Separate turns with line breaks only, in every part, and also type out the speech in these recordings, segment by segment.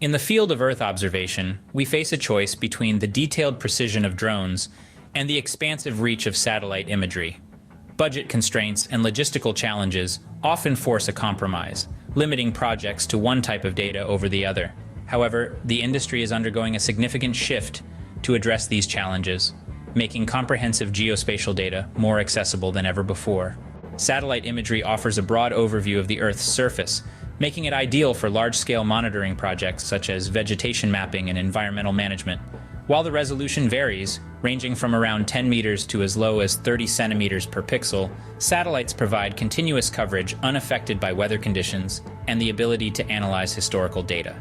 In the field of Earth observation, we face a choice between the detailed precision of drones and the expansive reach of satellite imagery. Budget constraints and logistical challenges often force a compromise, limiting projects to one type of data over the other. However, the industry is undergoing a significant shift to address these challenges, making comprehensive geospatial data more accessible than ever before. Satellite imagery offers a broad overview of the Earth's surface, making it ideal for large-scale monitoring projects such as vegetation mapping and environmental management. While the resolution varies, ranging from around 10 meters to as low as 30 centimeters per pixel, satellites provide continuous coverage unaffected by weather conditions and the ability to analyze historical data.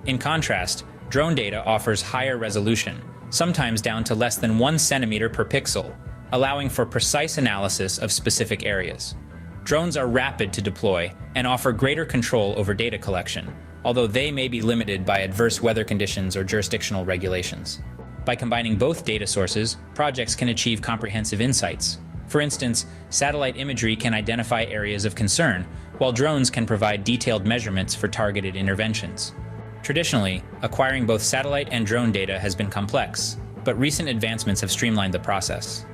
In contrast, drone data offers higher resolution, sometimes down to less than 1 centimeter per pixel, allowing for precise analysis of specific areas. Drones are rapid to deploy and offer greater control over data collection, although they may be limited by adverse weather conditions or jurisdictional regulations. By combining both data sources, projects can achieve comprehensive insights. For instance, satellite imagery can identify areas of concern, while drones can provide detailed measurements for targeted interventions. Traditionally, acquiring both satellite and drone data has been complex, but recent advancements have streamlined the process.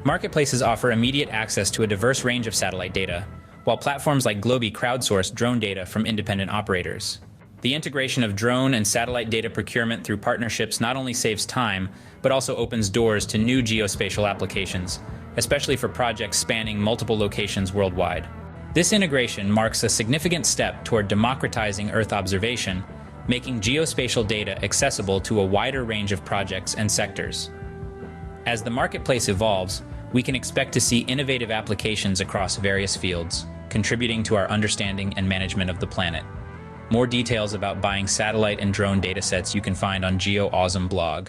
Marketplaces offer immediate access to a diverse range of satellite data, while platforms like Globi crowdsource drone data from independent operators. The integration of drone and satellite data procurement through partnerships not only saves time, but also opens doors to new geospatial applications, especially for projects spanning multiple locations worldwide. This integration marks a significant step toward democratizing Earth observation, making geospatial data accessible to a wider range of projects and sectors. As the marketplace evolves, we can expect to see innovative applications across various fields, contributing to our understanding and management of the planet. More details about buying satellite and drone datasets you can find on Geoawesome blog.